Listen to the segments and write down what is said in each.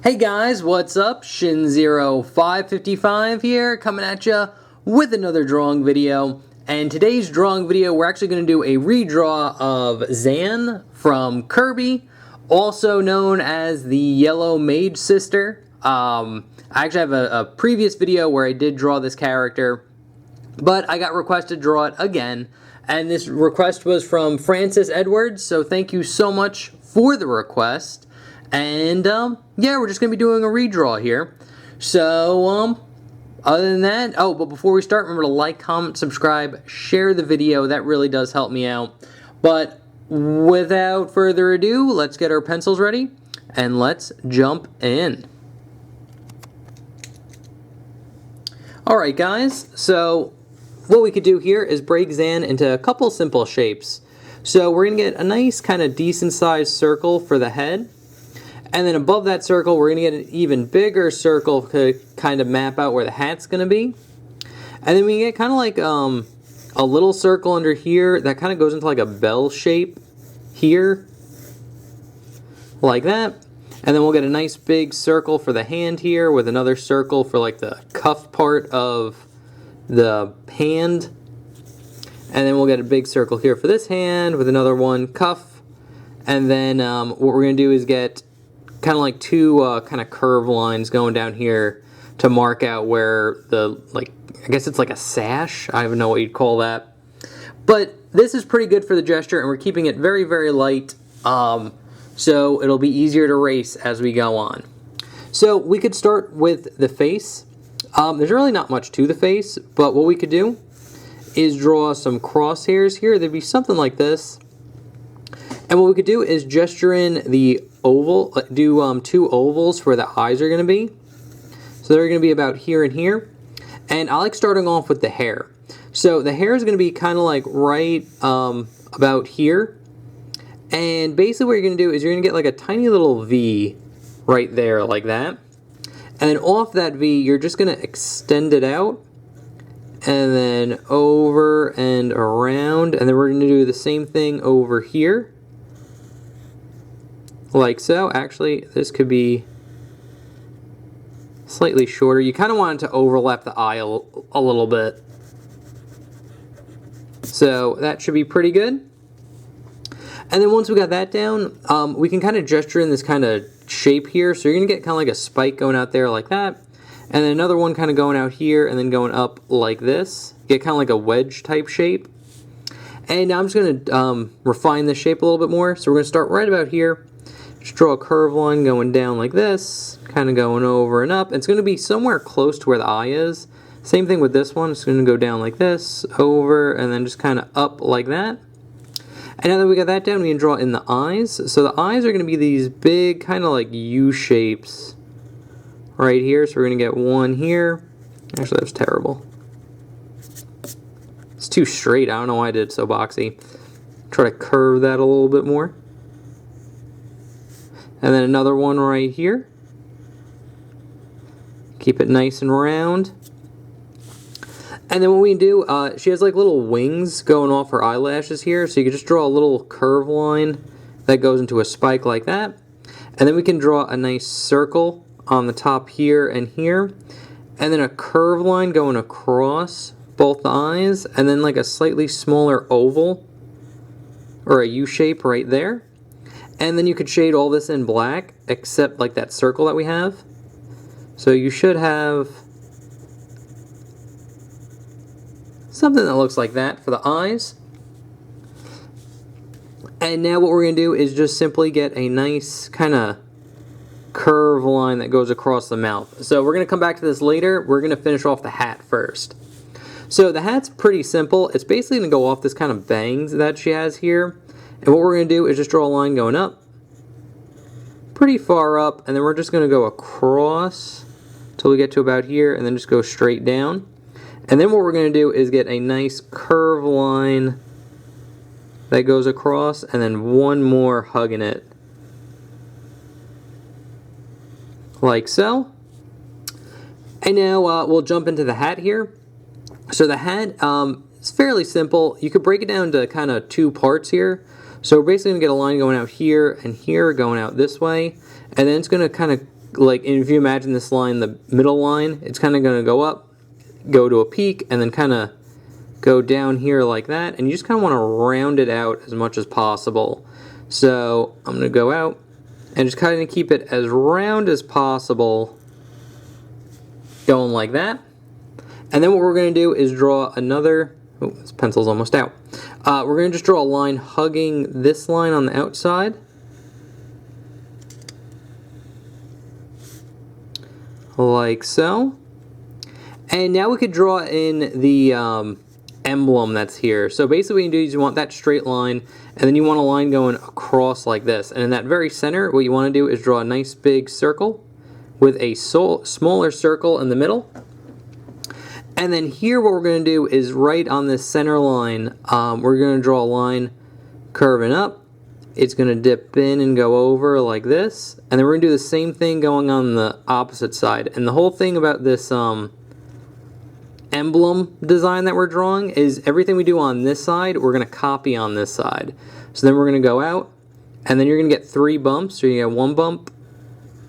Hey guys, what's up? Shin0555 here, coming at ya with another drawing video. And today's drawing video, we're actually going to do a redraw of Zan from Kirby, also known as the Yellow Mage sister. I actually have a previous video where I did draw this character, but I got requested to draw it again. And this request was from Francis Edwards, so thank you so much for the request. And, yeah, we're just going to be doing a redraw here. So, other than that, but before we start, remember to like, comment, subscribe, share the video. That really does help me out. But without further ado, let's get our pencils ready, and let's jump in. Alright, guys, so what we could do here is break Zan into a couple simple shapes. So we're going to get a nice kind of decent sized circle for the head. And then above that circle, we're going to get an even bigger circle to kind of map out where the hat's going to be. And then we get kind of like a little circle under here that kind of goes into like a bell shape here. Like that. And then we'll get a nice big circle for the hand here with another circle for like the cuff part of the hand. And then we'll get a big circle here for this hand with another one cuff. And then what we're going to do is get kind of like two kind of curve lines going down here to mark out where the, like, I guess it's like a sash. I don't even know what you'd call that. But this is pretty good for the gesture, and we're keeping it very, very light, so it'll be easier to erase as we go on. So we could start with the face. There's really not much to the face, but what we could do is draw some crosshairs here. There'd be something like this. And what we could do is gesture in the oval, do two ovals where the eyes are going to be. So they're going to be about here and here. And I like starting off with the hair. So the hair is going to be kind of like right about here. And basically what you're going to do is you're going to get like a tiny little V right there like that. And then off that V, you're just going to extend it out. And then over and around. And then we're going to do the same thing over here. Like so. Actually, this could be slightly shorter. You kind of want it to overlap the eye a little bit. So that should be pretty good. And then once we got that down, we can kind of gesture in this kind of shape here. So you're going to get kind of like a spike going out there like that. And then another one kind of going out here and then going up like this. Get kind of like a wedge type shape. And now I'm just going to refine this shape a little bit more. So we're going to start right about here. Just draw a curved line going down like this, kind of going over and up. It's going to be somewhere close to where the eye is. Same thing with this one. It's going to go down like this, over, and then just kind of up like that. And now that we got that down, we can draw in the eyes. So the eyes are going to be these big kind of like U shapes right here. So we're going to get one here. Actually, that's terrible. It's too straight. I don't know why I did it so boxy. Try to curve that a little bit more. And then another one right here. Keep it nice and round. And then what we can do, she has like little wings going off her eyelashes here. So you can just draw a little curve line that goes into a spike like that. And then we can draw a nice circle on the top here and here. And then a curve line going across both the eyes. And then like a slightly smaller oval or a U shape right there. And then you could shade all this in black, except like that circle that we have. So you should have something that looks like that for the eyes. And now what we're going to do is just simply get a nice kind of curve line that goes across the mouth. So we're going to come back to this later. We're going to finish off the hat first. So the hat's pretty simple. It's basically going to go off this kind of bangs that she has here. And what we're going to do is just draw a line going up, pretty far up, and then we're just going to go across until we get to about here, and then just go straight down. And then what we're going to do is get a nice curve line that goes across, and then one more hugging it, like so. And now we'll jump into the hat here. So the hat, it's fairly simple. You could break it down to kind of two parts here. So we're basically going to get a line going out here and here, going out this way. And then it's going to kind of like if you imagine this line, the middle line, it's kind of going to go up, go to a peak, and then kind of go down here like that, and you just kind of want to round it out as much as possible. So I'm going to go out and just kind of keep it as round as possible, going like that. And then what we're going to do is draw another, oh, this pencil's almost out. We're going to just draw a line hugging this line on the outside. Like so. And now we could draw in the emblem that's here. So basically what you do is you want that straight line, and then you want a line going across like this. And in that very center, what you want to do is draw a nice big circle with a smaller circle in the middle. And then here what we're going to do is right on this center line, we're going to draw a line curving up. It's going to dip in and go over like this. And then we're going to do the same thing going on the opposite side. And the whole thing about this emblem design that we're drawing is everything we do on this side, we're going to copy on this side. So then we're going to go out, and then you're going to get 3 bumps. So you get 1 bump,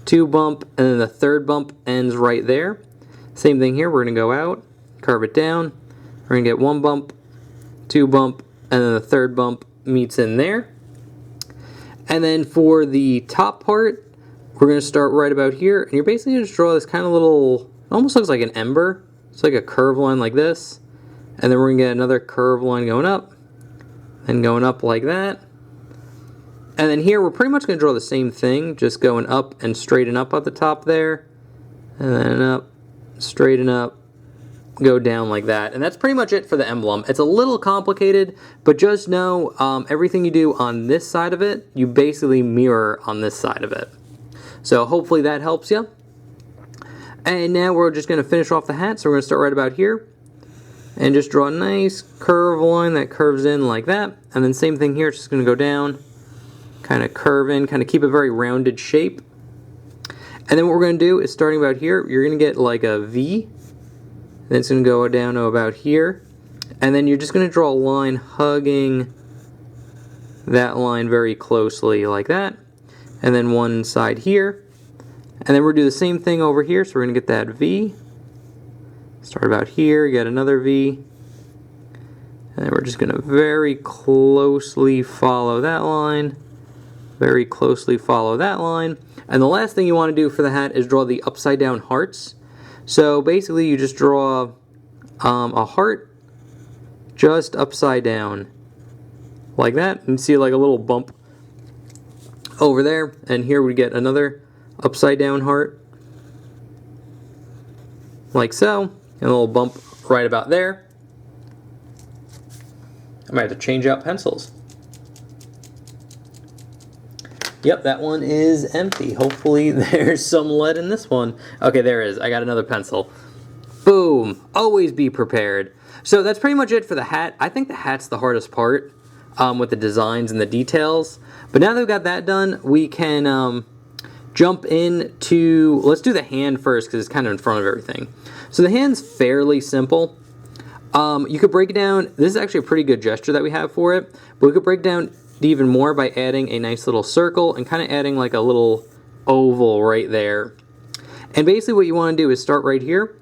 2 bump, and then the 3rd bump ends right there. Same thing here, we're going to go out, curve it down, we're going to get 1 bump, 2 bump, and then the 3rd bump meets in there. And then for the top part, we're going to start right about here, and you're basically going to draw this kind of little, almost looks like an ember. It's like a curved line like this, and then we're going to get another curved line going up, and going up like that. And then here we're pretty much going to draw the same thing, just going up and straighten up at the top there, and then up, straighten up, go down like that. And that's pretty much it for the emblem. It's a little complicated, but just know everything you do on this side of it, you basically mirror on this side of it. So hopefully that helps you. And now we're just going to finish off the hat, so we're going to start right about here. And just draw a nice curve line that curves in like that. And then same thing here, it's just going to go down, kind of curve in, kind of keep a very rounded shape. And then what we're going to do is starting about here, you're going to get like a V. Then it's going to go down to about here. And then you're just going to draw a line hugging that line very closely like that. And then one side here. And then we're going to do the same thing over here, so we're going to get that V. Start about here, get another V. And then we're just going to very closely follow that line. Very closely follow that line. And the last thing you want to do for the hat is draw the upside down hearts. So basically you just draw a heart just upside down. Like that. And see like a little bump over there. And here we get another upside down heart, like so, and a little bump right about there. I might have to change out pencils. Yep, that one is empty. Hopefully there's some lead in this one. Okay, there is. I got another pencil. Boom. Always be prepared. So that's pretty much it for the hat. I think the hat's the hardest part with the designs and the details. But now that we've got that done, we can jump into, let's do the hand first because it's kind of in front of everything. So the hand's fairly simple. You could break it down, this is actually a pretty good gesture that we have for it, but we could break down even more by adding a nice little circle and kind of adding like a little oval right there. And basically what you want to do is start right here,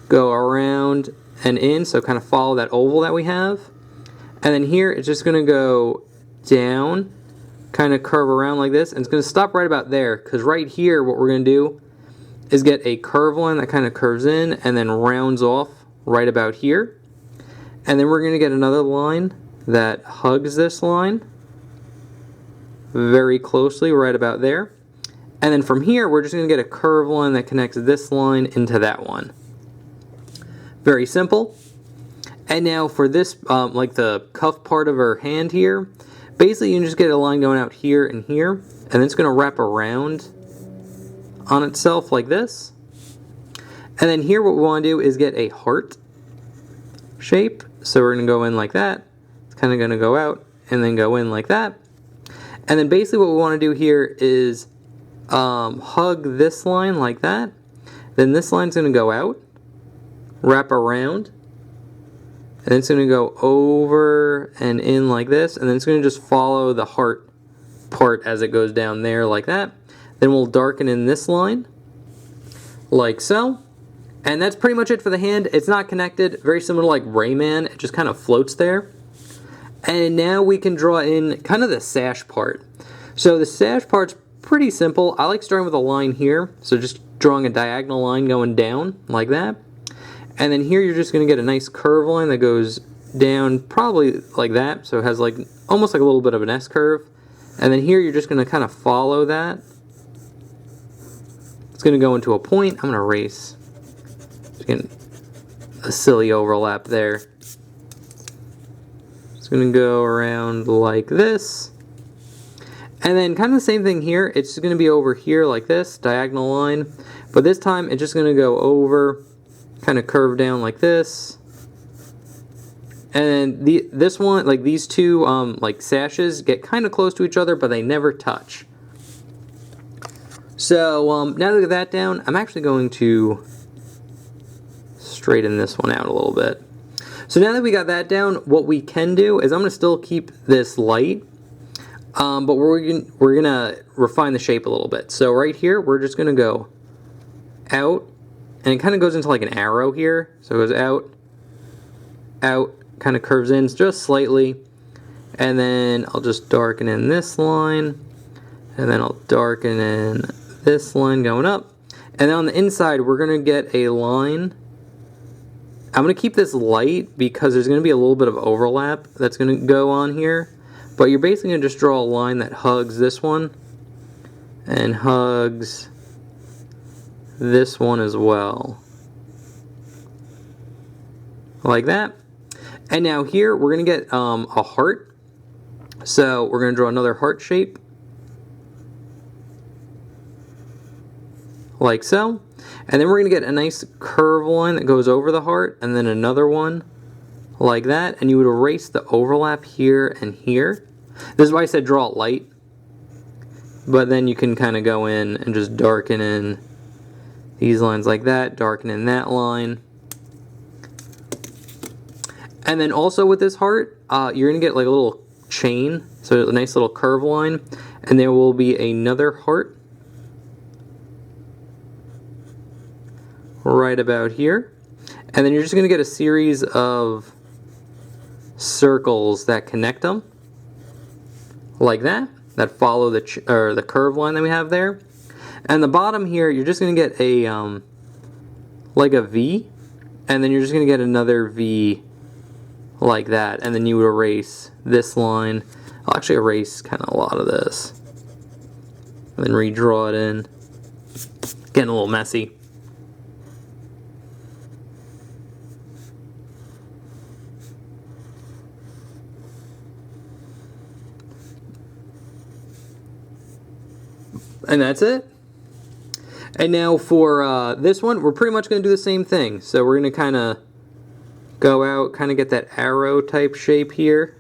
go around and in, so kind of follow that oval that we have. And then here it's just going to go down, kind of curve around like this, and it's going to stop right about there, because right here what we're going to do is get a curve line that kind of curves in and then rounds off right about here. And then we're going to get another line that hugs this line very closely right about there. And then from here we're just going to get a curve line that connects this line into that one. Very simple. And now for this, like the cuff part of her hand here, basically you can just get a line going out here and here, and then it's going to wrap around on itself like this. And then here what we want to do is get a heart shape. So we're going to go in like that. It's kind of going to go out and then go in like that. And then basically what we want to do here is hug this line like that. Then this line's going to go out, wrap around, and then it's going to go over and in like this, and then it's going to just follow the heart part as it goes down there like that. Then we'll darken in this line, like so. And that's pretty much it for the hand. It's not connected, very similar to like Rayman, it just kind of floats there. And now we can draw in kind of the sash part. So the sash part's pretty simple. I like starting with a line here, so just drawing a diagonal line going down like that. And then here you're just going to get a nice curve line that goes down probably like that, so it has like almost like a little bit of an S curve. And then here you're just going to kind of follow that. It's going to go into a point. I'm going to erase. Just getting a silly overlap there. It's going to go around like this. And then kind of the same thing here. It's going to be over here like this, diagonal line. But this time it's just going to go over, kind of curve down like this. And this one, like these two like sashes get kind of close to each other, but they never touch. So now that we get that down, I'm actually going to straighten this one out a little bit. So now that we got that down, what we can do is I'm going to still keep this light, but we're gonna refine the shape a little bit. So right here, we're just going to go out, and it kind of goes into like an arrow here. So it goes out, out, kind of curves in just slightly, and then I'll just darken in this line, and then I'll darken in this line going up, and then on the inside we're going to get a line. I'm going to keep this light because there's going to be a little bit of overlap that's going to go on here, but you're basically going to just draw a line that hugs this one and hugs this one as well, like that. And now here we're going to get a heart. So we're going to draw another heart shape, like so. And then we're going to get a nice curve line that goes over the heart, and then another one like that. And you would erase the overlap here and here. This is why I said draw it light. But then you can kind of go in and just darken in these lines like that, darken in that line. And then also with this heart, you're going to get like a little chain, so a nice little curve line, and there will be another heart right about here. And then you're just going to get a series of circles that connect them, like that, that follow the curve line that we have there. And the bottom here, you're just going to get a like a V, and then you're just going to get another V like that, and then you would erase this line. I'll actually erase kind of a lot of this, and then redraw it in. Getting a little messy. And that's it. And now for this one, we're pretty much going to do the same thing. So we're going to kind of go out, kind of get that arrow type shape here,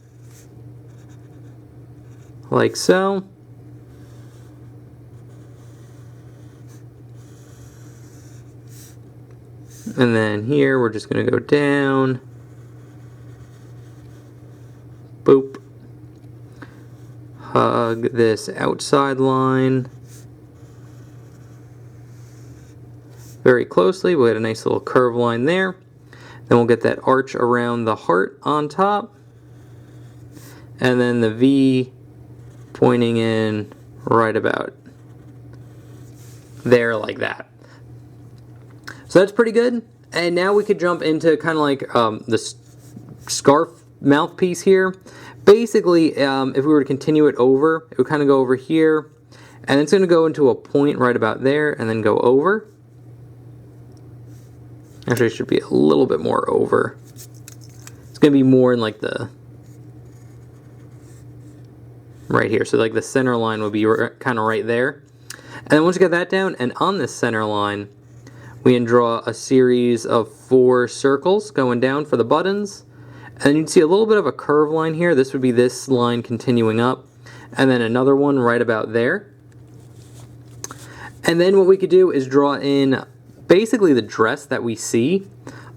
like so. And then here we're just going to go down, boop, hug this outside line very closely. We'll get a nice little curve line there. Then we'll get that arch around the heart on top, and then the V pointing in right about there like that. So that's pretty good. And now we could jump into kind of like the scarf mouthpiece here. Basically, if we were to continue it over, it would kind of go over here, and it's going to go into a point right about there, and then go over. Actually, it should be a little bit more over. It's going to be more in like the right here. So like the center line would be kind of right there. And then once you get that down, and on this center line, we can draw a series of 4 circles going down for the buttons. And you'd see a little bit of a curve line here. This would be this line continuing up. And then another one right about there. And then what we could do is draw in basically the dress that we see.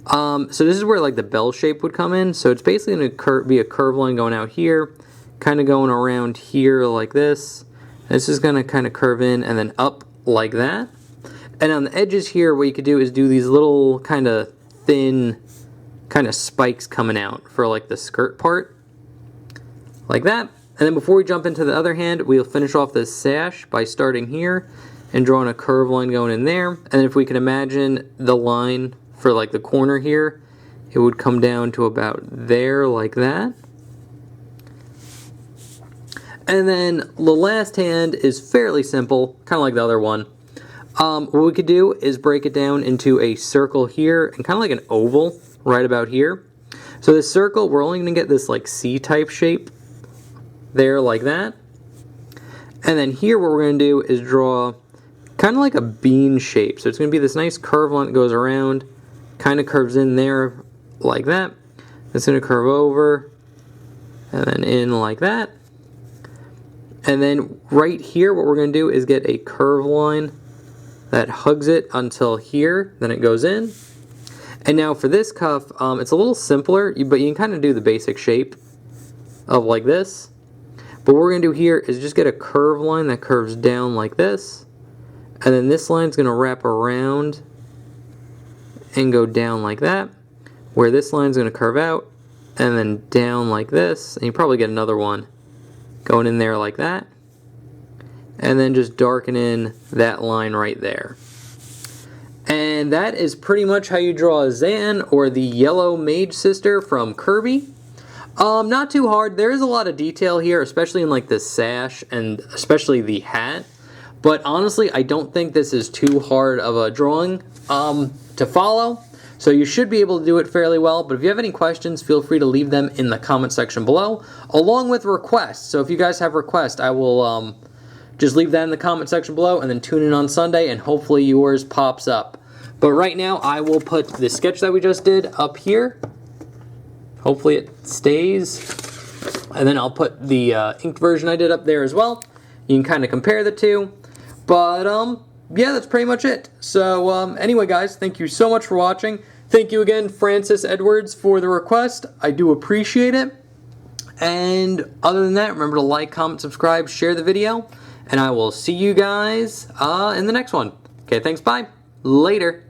So this is where like the bell shape would come in. So it's basically going to be a curve line going out here, kind of going around here like this. This is going to kind of curve in and then up like that. And on the edges here, what you could do is do these little kind of thin kind of spikes coming out for like the skirt part, like that. And then before we jump into the other hand, we'll finish off this sash by starting here and drawing a curved line going in there. And then if we can imagine the line for like the corner here, it would come down to about there, like that. And then the last hand is fairly simple, kind of like the other one. What we could do is break it down into a circle here and kind of like an oval right about here. So this circle, we're only going to get this like C-type shape there, like that. And then here what we're going to do is draw kind of like a bean shape. So it's going to be this nice curved line that goes around, kind of curves in there like that. It's going to curve over and then in like that. And then right here what we're going to do is get a curved line that hugs it until here, then it goes in. And now for this cuff, it's a little simpler, but you can kind of do the basic shape of like this. But what we're going to do here is just get a curved line that curves down like this. And then this line's going to wrap around and go down like that, where this line's going to curve out and then down like this. And you probably get another one going in there like that. And then just darken in that line right there. And that is pretty much how you draw a Zan, or the yellow mage sister from Kirby. Not too hard. There is a lot of detail here, especially in like the sash and especially the hat. But honestly, I don't think this is too hard of a drawing to follow. So you should be able to do it fairly well. But if you have any questions, feel free to leave them in the comment section below, along with requests. So if you guys have requests, I will just leave that in the comment section below and then tune in on Sunday and hopefully yours pops up. But right now I will put the sketch that we just did up here. Hopefully it stays. And then I'll put the inked version I did up there as well. You can kind of compare the two. But yeah, that's pretty much it. So anyway guys, thank you so much for watching. Thank you again, Francis Edwards, for the request. I do appreciate it. And other than that, remember to like, comment, subscribe, share the video. And I will see you guys in the next one. Okay, thanks, bye. Later.